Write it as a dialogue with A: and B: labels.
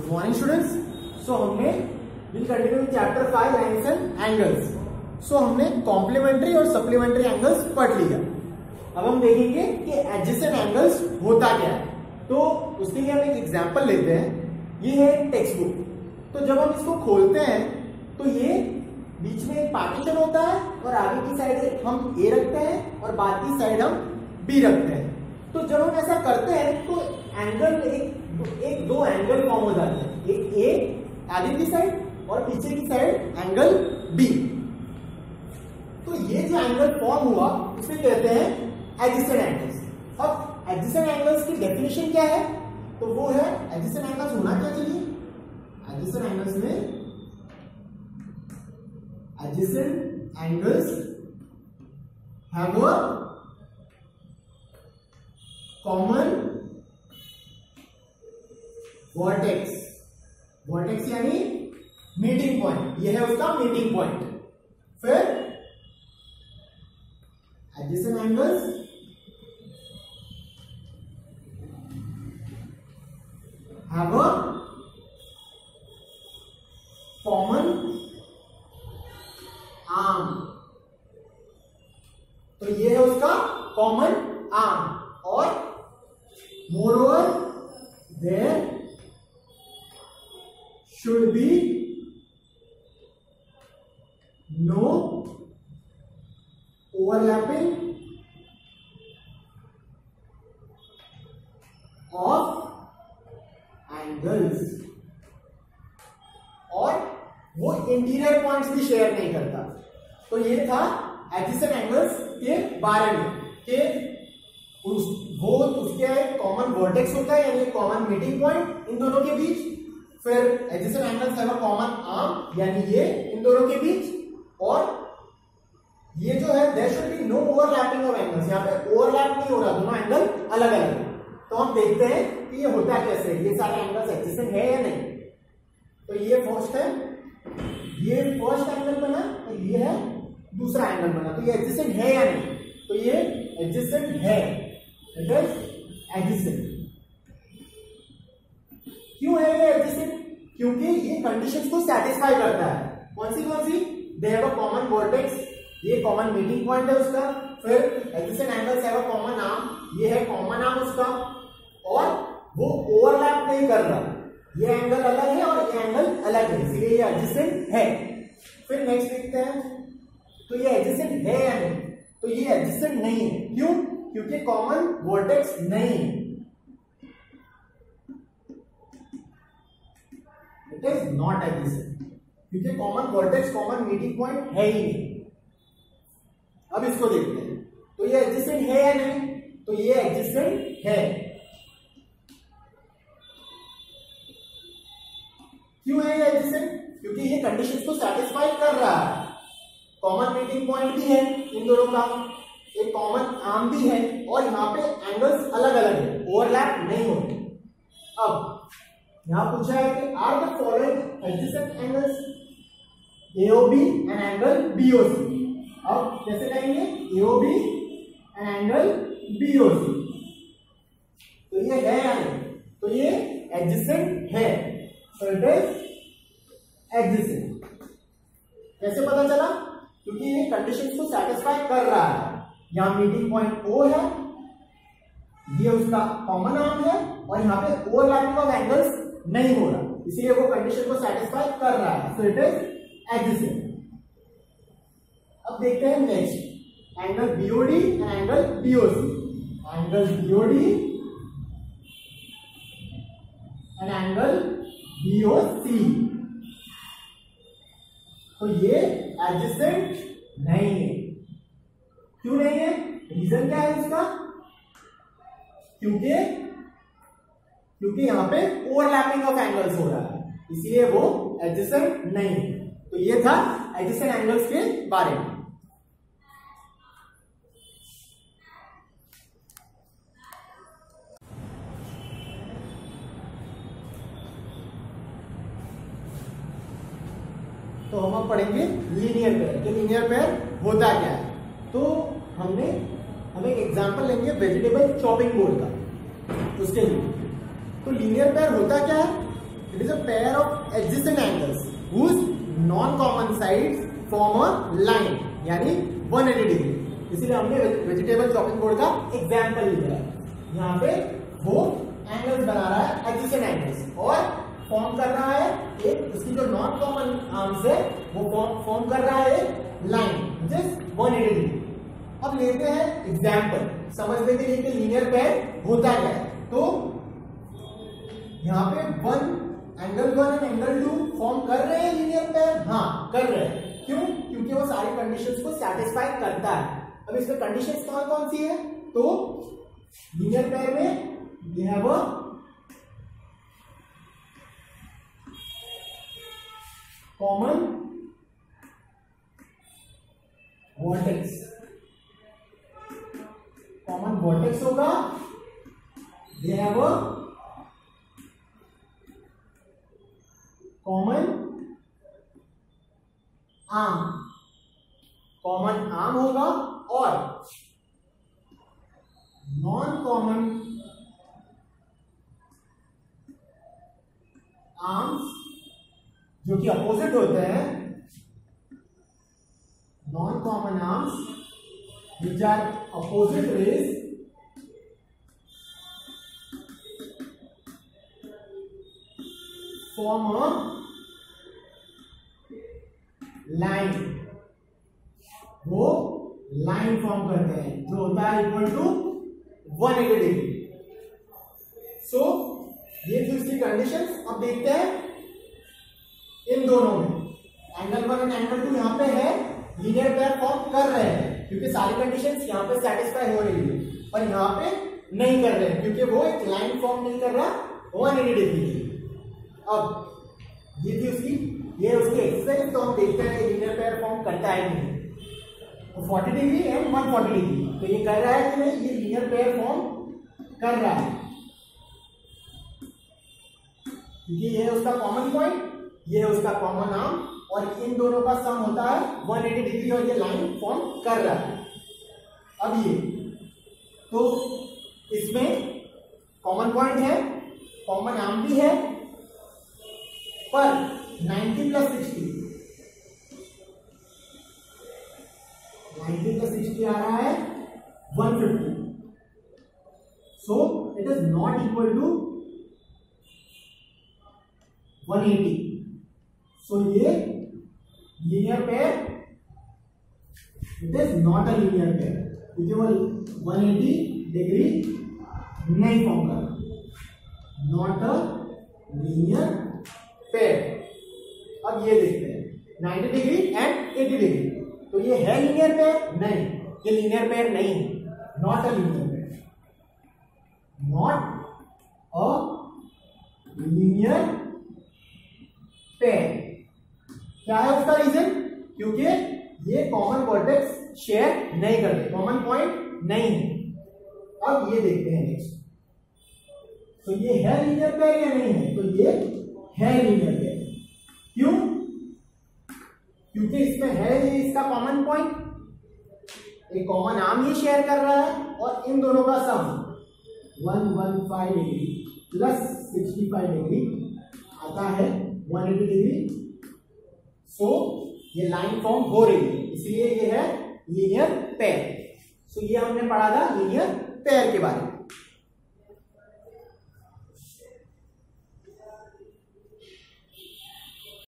A: Good morning students. So हमने will continue with chapter 5 lines and angles. So हमने complementary और supplementary angles पढ़ लिया। अब हम देखेंगे कि एडजेसेंट एंगल्स होता क्या है। तो उसके लिए हम एक एग्जांपल लेते हैं। ये है टेक्स्ट बुक। तो जब हम इसको खोलते हैं तो ये बीच में एक पार्टीशन होता है और आगे की साइड हम ए रखते हैं और बाद की साइड हम बी रखते हैं। तो जब हम ऐसा करते हैं तो एंगल एक दो एंगल फॉर्म हो जाते हैं, एक ए आगे की साइड और पीछे की साइड एंगल बी। तो ये जो एंगल फॉर्म हुआ उसे कहते हैं एडजेसेंट एंगल्स। अब एडजेसेंट एंगल्स की डेफिनेशन क्या है? तो वो है एडजेसेंट एंगल्स होना क्या चाहिए? एडजेसेंट एंगल्स में adjacent angles have a common vertex। Vertex यानी मीटिंग पॉइंट, यह है उसका मीटिंग पॉइंट। फिर adjacent angles have a common arm. तो ये है उसका कॉमन आर्म। और moreover there should be no overlapping of angles. और वो इंटीरियर पॉइंट्स भी शेयर नहीं करता। तो ये था एडजेसेंट एंगल्स के बारे में कि उसके एक कॉमन वर्टेक्स होता है यानी कॉमन मीटिंग पॉइंट इन दोनों के बीच। फिर adjacent angles have a common arm यानी ये इन दोनों के बीच। और ये जो है there should be no overlapping of angles. यहाँ पे ओवरलैप नहीं हो रहा, दोनों एंगल अलग अलग है। तो हम देखते हैं कि ये होता कैसे, ये सारे एंगल्स एडजेसेंट है या नहीं। तो ये फर्स्ट है, ये फर्स्ट एंगल बना और ये है दूसरा एंगल बना। तो ये एडजेसेंट है या नहीं? तो ये एडजेसेंट है, इट इज एडजेसेंट। क्यों है ये एडजेसेंट? क्योंकि ये कंडीशंस को सेटिस्फाई करता है। कौन सी? They have a common vertex, ये कॉमन मीटिंग पॉइंट है उसका। फिर adjacent angles have a common arm, ये है कॉमन आर्म उसका। और वो ओवरलैप नहीं कर रहा, ये एंगल अलग है और ये एंगल अलग है, इसलिए ये एडजेसेंट है। फिर नेक्स्ट देखते हैं, तो ये एडजेसेंट है या नहीं? तो ये एडजेसेंट नहीं है। क्यों? क्योंकि कॉमन वर्टेक्स नहीं है, इट इज नॉट एडजेसेंट। क्योंकि common vertex, common meeting point है ही नहीं। अब इसको देखते हैं, तो ये एडजेसेंट है या नहीं? तो ये एडजेसेंट है। क्यों है ये एडजेसेंट? क्योंकि ये कंडीशंस को सेटिस्फाई कर रहा है। कॉमन मीटिंग पॉइंट भी है इन दोनों का, एक कॉमन आर्म भी है और यहाँ पे एंगल्स अलग अलग है, ओवरलैप नहीं होते। अब यहाँ पूछा है कि are the following adjacent angles AOB and angle BOC। अब कैसे कहेंगे? AOB and angle BOC। तो ये है या नहीं? तो ये एडजेसेंट है, so it is adjacent। कैसे पता चला? क्योंकि ये कंडीशंस को सेटिस्फाई कर रहा है। यहाँ मीटिंग पॉइंट O है, ये उसका कॉमन आर्म है और यहाँ पे ओवरलैपिंग ऑफ एंगल्स नहीं हो रहा, इसलिए वो कंडीशन को सेटिस्फाई कर रहा है। सो इट इज एडजेसेंट। अब देखते हैं next angle BOD and angle BOC। Angle BOD and angle BOC। तो ये एडजेसेंट नहीं है। क्यों नहीं है? रीजन क्या है इसका? क्योंकि यहां पे ओवरलैपिंग ऑफ एंगल्स हो रहा है, इसलिए वो एडजेसेंट नहीं है। तो ये था एडजेसेंट एंगल्स के बारे में। तो हम अब पढ़ेंगे लीनियर पेयर। तो लीनियर पेयर होता क्या है? तो हम एक एग्जांपल लेंगे वेजिटेबल चॉपिंग बोर्ड का, उसके लिए। तो लीनियर पेयर होता क्या है? It is a pair of adjacent angles whose non common sides form a line, यानी 180 डिग्री। इसीलिए हमने वेजिटेबल चॉपिंग बोर्ड का एग्जाम्पल लिखा है। यहाँ पे वो एंगल्स बना रहा है, एडजेसेंट एंगल्स, और फॉर्म कर रहा है एक, इसकी जो नॉन कॉमन आर्म्स है वो फॉर्म कर रहा है लाइन विच इज 180 डिग्री। अब लेते हैं एग्जाम्पल समझने के लिए कि लीनियर पेयर होता क्या है। तो यहाँ पे एंगल 1 एंड एंगल 2 फॉर्म कर रहे हैं लीनियर पेयर, हाँ कर रहे हैं। क्यों? क्योंकि वो सारी कंडीशंस को सेटिस्फाई करता है। अब इसमें कंडीशंस कौन कौन सी है? तो लीनियर पेयर में we have a common vertex, common vertex होगा, we have a common arm, common arm होगा, और नॉन कॉमन आर्म्स जो कि अपोजिट होते हैं, non common arms which are opposite rays form a line, वो लाइन फॉर्म करते हैं जो होता है इक्वल टू 180 डिग्री। सो ये जो इसकी कंडीशंस अब देखते हैं इन दोनों में। एंगल 1 एंड एंगल 2 यहाँ पे है, लीनियर पेयर फॉर्म कर रहे हैं क्योंकि सारी कंडीशंस यहाँ पे सेटिस्फाई हो रही है, और यहाँ पे नहीं कर रहे हैं क्योंकि वो एक लाइन फॉर्म नहीं कर रहा 180 डिग्री की। अब ये थी उसकी एक्सरसाइज। तो हम देखते हैं लीनियर पेयर फॉर्म करता है कि नहीं। तो 40 डिग्री एंड 140 डिग्री, तो ये कर रहा है कि नहीं? ये लीनियर पेयर फॉर्म कर रहा है क्योंकि ये है उसका कॉमन पॉइंट, ये है उसका कॉमन आर्म, और इन दोनों का सम होता है 180 डिग्री, और ये लाइन फॉर्म कर रहा है। अब ये तो इसमें कॉमन पॉइंट है, कॉमन आर्म भी है, पर 90 प्लस 60, 90 प्लस 60 आ रहा है 150। So it is not equal to 180। So ये linear pair, it is not a linear pair क्योंकि वो 180 डिग्री नहीं फॉर्म कर रहा, नॉट अ लीनियर पेयर। अब ये देखते हैं 90 डिग्री एंड 80 डिग्री, तो ये है लीनियर पेयर? नहीं, ये लीनियर पेयर नहीं है, not a linear pair, not a linear pair. क्या है उसका रीजन? क्योंकि ये कॉमन वर्टेक्स शेयर नहीं करते, कॉमन पॉइंट नहीं है। अब ये देखते हैं नेक्स्ट, तो ये है लीनियर पेयर या नहीं है? तो ये है लीनियर पेयर। क्यों? क्योंकि इसमें है ये इसका कॉमन पॉइंट, एक कॉमन आर्म ये शेयर कर रहा है, और इन दोनों का सम 115 डिग्री प्लस 65 डिग्री आता है 180 डिग्री। सो ये लाइन फॉर्म हो रही है, इसलिए ये है लीनियर पेयर। सो ये हमने पढ़ा था लीनियर पेयर के बारे में।